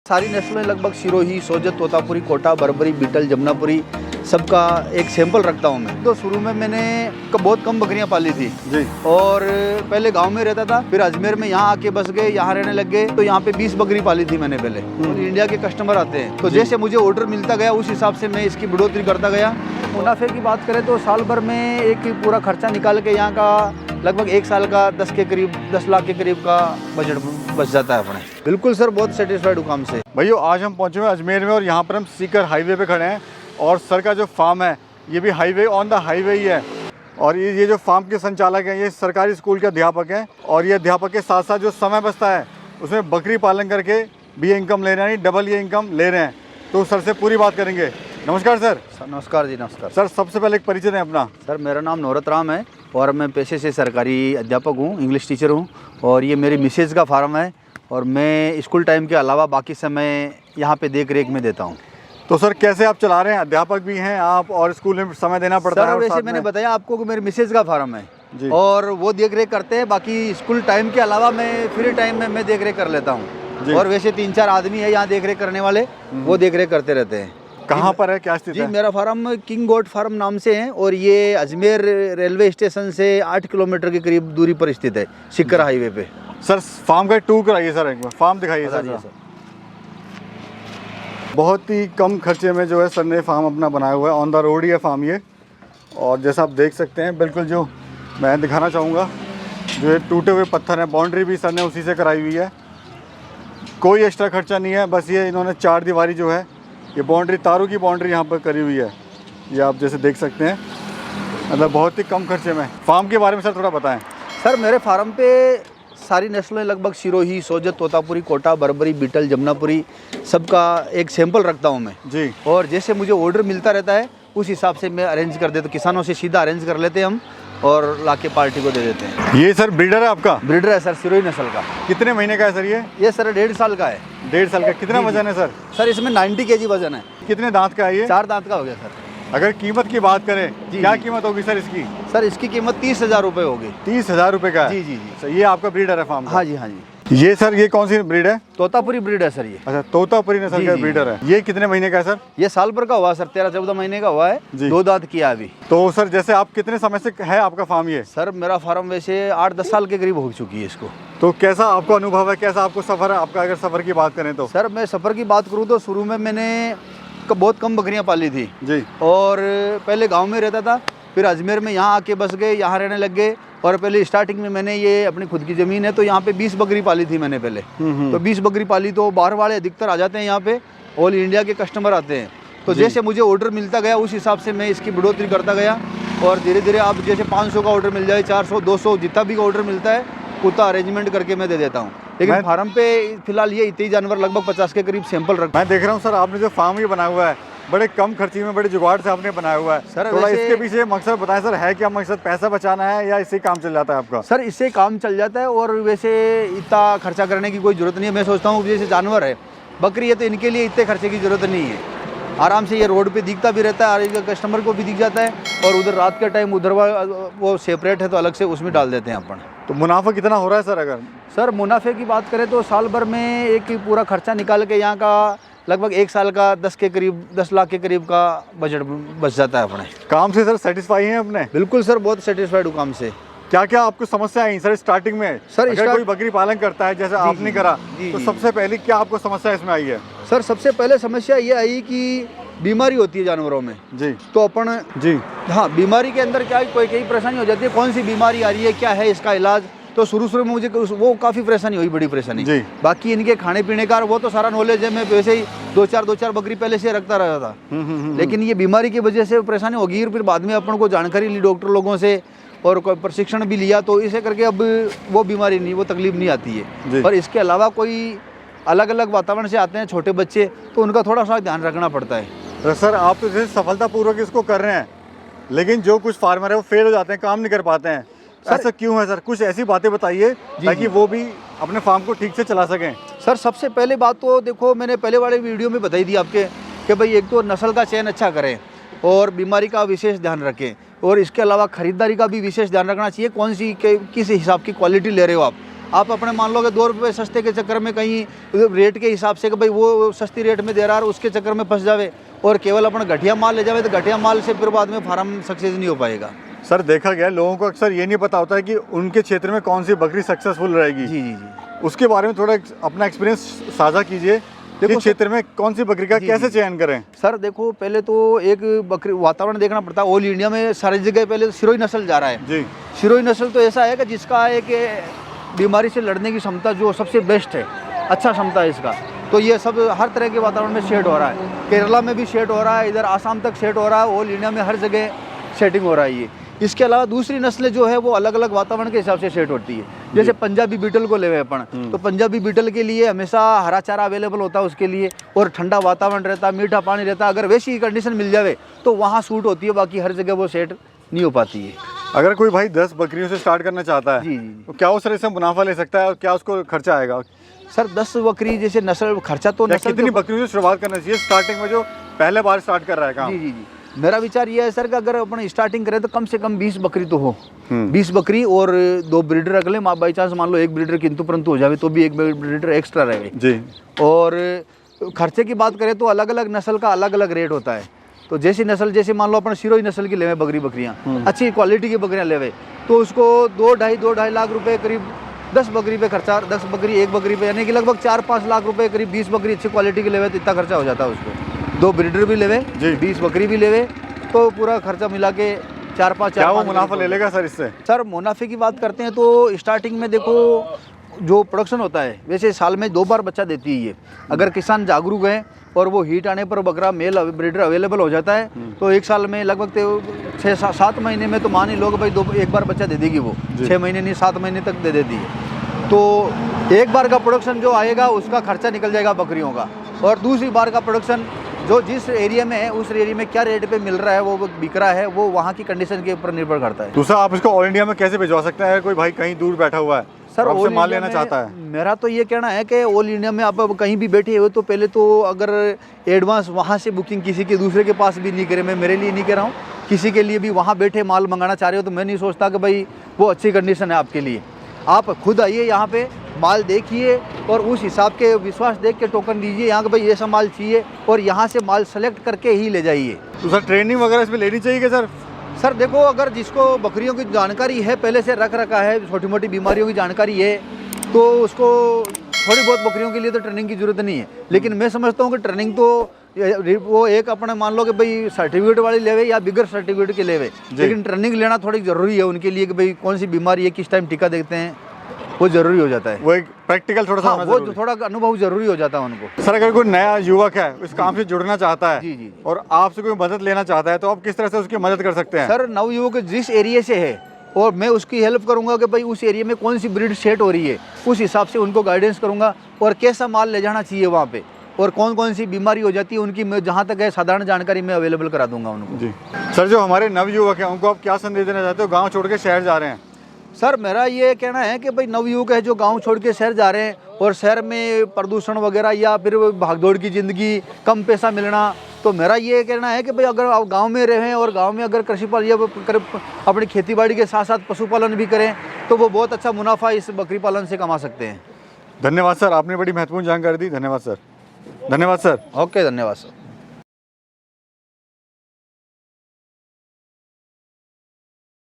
सारी नस्लें लगभग सिरोही, सोजत, तोतापुरी, कोटा, बर्बरी, बीटल, जमुनापुरी सबका एक सैंपल रखता हूँ मैं। तो शुरू में मैंने बहुत कम बकरियां पाली थी जी। और पहले गांव में रहता था, फिर अजमेर में यहाँ आके बस गए, यहाँ रहने लग गए। तो यहाँ पे 20 बकरी पाली थी मैंने पहले। और इंडिया के कस्टमर आते हैं तो जैसे मुझे ऑर्डर मिलता गया उस हिसाब से मैं इसकी बढ़ोतरी करता गया। मुनाफे की बात करें तो साल भर में एक पूरा खर्चा निकाल के यहाँ का लगभग एक साल का 10 लाख के करीब का बजट बच जाता है अपने। बिल्कुल सर, बहुत सेटिस्फाइड हूँ काम से। भैया आज हम पहुँचे हुए अजमेर में और यहाँ पर हम सीकर हाईवे पे खड़े हैं और सर का जो फार्म है ये भी हाईवे ऑन द हाईवे ही है। और ये जो फार्म के संचालक हैं ये सरकारी स्कूल के अध्यापक हैं और ये अध्यापक के साथ साथ जो समय बचता है उसमें बकरी पालन करके भी इनकम ले रहे हैं, डबल ये इनकम ले रहे हैं। तो सर से पूरी बात करेंगे। नमस्कार सर। नमस्कार जी, नमस्कार सर। सबसे पहले एक परिचय दें अपना। सर मेरा नाम नौरत राम है और मैं पेशे से सरकारी अध्यापक हूँ, इंग्लिश टीचर हूँ। और ये मेरी मिसेज का फार्म है और मैं स्कूल टाइम के अलावा बाकी समय यहाँ पे देख रेख में देता हूँ। तो सर कैसे आप चला रहे हैं? अध्यापक भी हैं आप और स्कूल में समय देना पड़ता है। सर वैसे मैंने बताया आपको कि मेरी मिसेज का फार्म है जी। और वो देख रेख करते हैं। बाकी स्कूल टाइम के अलावा मैं फ्री टाइम में मैं देख रेख कर लेता हूँ। और वैसे 3-4 आदमी है यहाँ देख रेख करने वाले, वो देख रेख करते रहते हैं। कहाँ पर है, क्या स्थिति है? जी मेरा फार्म किंग गोट फार्म नाम से है और ये अजमेर रेलवे स्टेशन से 8 किलोमीटर के करीब दूरी पर स्थित है, सीकर हाईवे पे। सर फार्म का टूर कराइए सर, एक बार फार्म दिखाइए सर। बहुत ही कम खर्चे में जो है सर ने फार्म अपना बनाया हुआ है, ऑन द रोड ही है फार्म ये। और जैसा आप देख सकते हैं बिल्कुल जो मैं दिखाना चाहूँगा, जो ये टूटे हुए पत्थर हैं, बाउंड्री भी सर ने उसी से कराई हुई है। कोई एक्स्ट्रा खर्चा नहीं है, बस ये इन्होंने 4 दीवारी जो है ये बाउंड्री, तारों की बाउंड्री यहाँ पर करी हुई है। ये आप जैसे देख सकते हैं, मतलब बहुत ही कम खर्चे में। फार्म के बारे में सर थोड़ा बताएं। सर मेरे फार्म पे सारी नस्लें लगभग सिरोही, सोजत, तोतापुरी, कोटा, बर्बरी, बीटल, जमुनापुरी सबका एक सैंपल रखता हूँ मैं जी। और जैसे मुझे ऑर्डर मिलता रहता है उस हिसाब से मैं अरेंज कर देता हूँ। किसानों से सीधा अरेंज कर लेते हैं हम और लाके पार्टी को दे देते हैं। ये सर ब्रीडर है आपका? ब्रीडर है सर, सिरोही नस्ल का। कितने महीने का है सर ये? सर 1.5 साल का है। 1.5 साल का। कितना वजन है सर? सर इसमें 90 kg वजन है। कितने दांत का है ये? 4 दांत का हो गया सर। अगर कीमत की बात करें क्या कीमत होगी सर इसकी? सर इसकी कीमत 30,000 रुपये होगी। 30,000 रुपये का? जी जी सर ये आपका ब्रीडर है फार्म? हाँ जी, हाँ जी। ये सर ये कौन सी ब्रीड है? तोतापुरी ब्रीड है सर ये। अच्छा, तोतापुरी नस्ल का ब्रीडर है। ये कितने महीने का है सर? ये साल भर का हुआ सर, 13-14 महीने का हुआ है। 2 दांत किया अभी। तो सर जैसे आप कितने समय से है आपका फार्म ये? सर मेरा फार्म वैसे 8-10 साल के करीब हो चुकी है इसको। तो कैसा आपको अनुभव है, कैसा आपको सफर है आपका? अगर सफर की बात करें तो सर मैं सफर की बात करूँ तो शुरू में मैंने बहुत कम बकरियां पाली थी जी। और पहले गांव में रहता था, फिर अजमेर में यहाँ आके बस गए, यहाँ रहने लग गए। और पहले स्टार्टिंग में मैंने ये अपनी खुद की ज़मीन है तो यहाँ पे 20 बकरी पाली थी मैंने पहले। तो 20 बकरी पाली तो बाहर वाले अधिकतर आ जाते हैं यहाँ पे, ऑल इंडिया के कस्टमर आते हैं। तो जैसे मुझे ऑर्डर मिलता गया उस हिसाब से मैं इसकी बढ़ोतरी करता गया और धीरे धीरे अब जैसे 500 का ऑर्डर मिल जाए, 400, 200 जितना भी ऑर्डर मिलता है उतना अरेंजमेंट करके मैं दे देता हूँ। लेकिन फार्म पे फिलहाल ये इतने जानवर लगभग 50 के करीब सैंपल रख। मैं देख रहा हूँ सर आपने जो फार्म ये बनाया हुआ है बड़े कम खर्चे में, बड़े जुगाड़ से आपने बनाया हुआ है सर। थोड़ा इसके पीछे मकसद बताएं सर, है क्या मकसद? पैसा बचाना है या इससे काम चल जाता है आपका? सर इससे काम चल जाता है और वैसे इतना खर्चा करने की कोई ज़रूरत नहीं है। मैं सोचता हूँ जैसे जानवर है, बकरी है, तो इनके लिए इतने खर्चे की ज़रूरत नहीं है। आराम से ये रोड पे दिखता भी रहता है और कस्टमर को भी दिख जाता है। और उधर रात के टाइम उधर वो सेपरेट है तो अलग से उसमें डाल देते हैं अपन। तो मुनाफा कितना हो रहा है सर? अगर सर मुनाफे की बात करें तो साल भर में एक पूरा खर्चा निकाल के यहाँ का लगभग एक साल का 10 लाख के करीब का बजट बच जाता है अपने। काम से सर सेटिस्फाई हैं अपने? बिल्कुल सर, बहुत सेटिस्फाइड हूँ काम से। क्या क्या आपको समस्या आई सर स्टार्टिंग में? सर अगर कोई बकरी पालन करता है जैसे आपने करा तो सबसे पहले क्या आपको समस्या इसमें आई है? सर सबसे पहले समस्या ये आई कि बीमारी होती है जानवरों में जी। तो अपन जी हाँ, बीमारी के अंदर क्या कोई कई परेशानी हो जाती है, कौन सी बीमारी आ रही है, क्या है इसका इलाज। तो शुरू में मुझे वो काफ़ी परेशानी हुई, बड़ी परेशानी जी। बाकी इनके खाने पीने का वो तो सारा नॉलेज है, मैं वैसे ही 2-4 बकरी पहले से रखता रहा था। लेकिन ये बीमारी की वजह से परेशानी होगी और फिर बाद में अपन को जानकारी ली डॉक्टर लोगों से और प्रशिक्षण भी लिया तो इसे करके अब वो बीमारी नहीं, वो तकलीफ नहीं आती है। पर इसके अलावा कोई अलग अलग वातावरण से आते हैं छोटे बच्चे, तो उनका थोड़ा सा ध्यान रखना पड़ता है। तो सर आप तो जैसे सफलतापूर्वक इसको कर रहे हैं, लेकिन जो कुछ फार्मर है वो फेल हो जाते हैं, काम नहीं कर पाते हैं, ऐसा क्यों है सर? कुछ ऐसी बातें बताइए ताकि वो भी अपने फार्म को ठीक से चला सकें। सर सबसे पहले बात तो देखो, मैंने पहले वाले वीडियो में बताई थी आपके कि भाई एक तो नस्ल का चयन अच्छा करें और बीमारी का विशेष ध्यान रखें और इसके अलावा खरीदारी का भी विशेष ध्यान रखना चाहिए। कौन सी किस हिसाब की क्वालिटी ले रहे हो आप, आप अपने मान लो कि 2 रुपये सस्ते के चक्कर में कहीं रेट के हिसाब से कि भाई वो सस्ती रेट में दे रहा है और उसके चक्कर में फंस जावे और केवल अपना घटिया माल ले जावे, तो घटिया माल से फिर बाद में फार्म सक्सेस नहीं हो पाएगा। सर देखा गया लोगों को अक्सर ये नहीं पता होता है कि उनके क्षेत्र में कौन सी बकरी सक्सेसफुल रहेगी। जी जी जी, उसके बारे में थोड़ा अपना एक्सपीरियंस साझा कीजिए। देखो क्षेत्र में कौन सी बकरी का कैसे चयन करें? सर देखो, पहले तो एक बकरी वातावरण देखना पड़ता है। ऑल इंडिया में सारी जगह पहले तो सिरोही नस्ल जा रहा है जी। सिरोही नस्ल तो ऐसा है कि जिसका एक बीमारी से लड़ने की क्षमता जो सबसे बेस्ट है, अच्छा क्षमता है इसका। तो ये सब हर तरह के वातावरण में सेट हो रहा है। केरला में भी सेट हो रहा है, इधर आसाम तक सेट हो रहा है, ऑल इंडिया में हर जगह सेटिंग हो रहा है ये। इसके अलावा दूसरी नस्लें जो है वो अलग अलग वातावरण के हिसाब से सेट होती है। जैसे पंजाबी बीटल को लेवे अपन, तो पंजाबी बीटल के लिए हमेशा हरा चारा अवेलेबल होता है उसके लिए, और ठंडा वातावरण रहता है, मीठा पानी रहता है। अगर वैसी कंडीशन मिल जावे तो वहाँ सूट होती है, बाकी हर जगह वो सेट नहीं हो पाती है। अगर कोई भाई 10 बकरियों से स्टार्ट करना चाहता है जी, तो क्या उस तरह से मुनाफा ले सकता है और क्या उसको खर्चा आएगा? सर 10 बकरी जैसे नस्ल खर्चा तो नस्ल कितनी बकरियों से शुरुआत करना चाहिए स्टार्टिंग में, जो पहले बार स्टार्ट कर रहा है काम? जी जी जी, मेरा विचार ये है सर कि अगर अपन स्टार्टिंग करें तो कम से कम 20 बकरी तो हो। 20 बकरी और 2 ब्रीडर रख लें। बाई चांस मान लो एक ब्रीडर किंतु परंतु हो जाए तो भी एक ब्रीडर एक्स्ट्रा रहे जी। और खर्चे की बात करें तो अलग अलग नस्ल का अलग अलग रेट होता है। तो जैसी नस्ल, जैसे मान लो अपन सिरोही नस्ल की लेवे बकरियाँ, अच्छी क्वालिटी की बकरियाँ लेवे, तो उसको 2-2.5 लाख रुपए करीब 10 बकरी पे खर्चा, 10 बकरी एक बकरी पे, यानी कि लगभग 4-5 लाख रुपए करीब 20 बकरी अच्छी क्वालिटी की लेवे तो इतना खर्चा हो जाता है उसको। 2 ब्रीडर भी लेवे, 20 बकरी भी लेवे, तो पूरा खर्चा मिला के 4-5। क्या वो मुनाफा ले लेगा सर इससे? सर मुनाफे की बात करते हैं तो स्टार्टिंग में देखो जो प्रोडक्शन होता है, वैसे साल में 2 बार बच्चा देती है ये। अगर किसान जागरूक है और वो हीट आने पर बकरा मेल ब्रीडर अवेलेबल हो जाता है तो एक साल में लगभग 6-7 महीने में तो मान ही लोग भाई एक बार बच्चा दे देगी वो। 6 महीने नहीं 7 महीने तक दे देती है। तो एक बार का प्रोडक्शन जो आएगा उसका खर्चा निकल जाएगा बकरियों का, और दूसरी बार का प्रोडक्शन जो जिस एरिया में है उस एरिया में क्या रेट पे मिल रहा है, वो बिक रहा है, वो वहाँ की कंडीशन के ऊपर निर्भर करता है। दूसरा, आप इसको ऑल इंडिया में कैसे भिजवा सकते हैं? कोई भाई कहीं दूर बैठा हुआ है सर आपसे माल लेना चाहता है? मेरा तो ये कहना है कि ऑल इंडिया में आप कहीं भी बैठे हो तो पहले तो अगर एडवांस वहाँ से बुकिंग किसी के दूसरे के पास भी नहीं करे, मैं मेरे लिए नहीं कह रहा हूँ, किसी के लिए भी वहाँ बैठे माल मंगाना चाह रहे हो तो मैं नहीं सोचता कि भाई वो अच्छी कंडीशन है आपके लिए। आप खुद आइए यहाँ पे, माल देखिए और उस हिसाब के विश्वास देख के टोकन दीजिए यहाँ के भाई ऐसा माल चाहिए, और यहाँ से माल सेलेक्ट करके ही ले जाइए। तो सर ट्रेनिंग वगैरह इसमें लेनी चाहिए क्या सर? सर देखो, अगर जिसको बकरियों की जानकारी है, पहले से रख रखा है, छोटी मोटी बीमारियों की जानकारी है, तो उसको थोड़ी बहुत बकरियों के लिए तो ट्रेनिंग की जरूरत नहीं है। लेकिन मैं समझता हूँ कि ट्रेनिंग तो वो एक अपने मान लो कि भाई सर्टिफिकेट वाली लेवे या बिगर सर्टिफिकेट के लेवे, लेकिन ट्रेनिंग लेना थोड़ी ज़रूरी है उनके लिए कि भाई कौन सी बीमारी है, किस टाइम टीका देते हैं, वो ज़रूरी हो जाता है। वो एक प्रैक्टिकल थोड़ा सा वो थोड़ा अनुभव ज़रूरी हो जाता है उनको। सर अगर कोई नया युवक है इस काम से जुड़ना चाहता है जी और आपसे कोई मदद लेना चाहता है तो आप किस तरह से उसकी मदद कर सकते हैं? सर नवयुवक जिस एरिया से है और मैं उसकी हेल्प करूंगा कि भाई उस एरिया में कौन सी ब्रीड सेट हो रही है, उस हिसाब से उनको गाइडेंस करूंगा और कैसा माल ले जाना चाहिए वहाँ पे, और कौन कौन सी बीमारी हो जाती है उनकी मैं जहाँ तक है साधारण जानकारी मैं अवेलेबल करा दूंगा उनको। जी सर, जो हमारे नवयुवक हैं उनको आप क्या संदेश देना चाहते हो? गाँव छोड़ के शहर जा रहे हैं। सर मेरा ये कहना है कि भाई नवयुवक है जो गांव छोड़ के शहर जा रहे हैं और शहर में प्रदूषण वगैरह या फिर भागदौड़ की ज़िंदगी, कम पैसा मिलना, तो मेरा ये कहना है कि भाई अगर आप गांव में रहें और गांव में अगर कृषि पालन या अपनी खेतीबाड़ी के साथ साथ पशुपालन भी करें तो वो बहुत अच्छा मुनाफा इस बकरी पालन से कमा सकते हैं। धन्यवाद सर, आपने बड़ी महत्वपूर्ण जानकारी दी। धन्यवाद सर। धन्यवाद सर। ओके, धन्यवाद सर।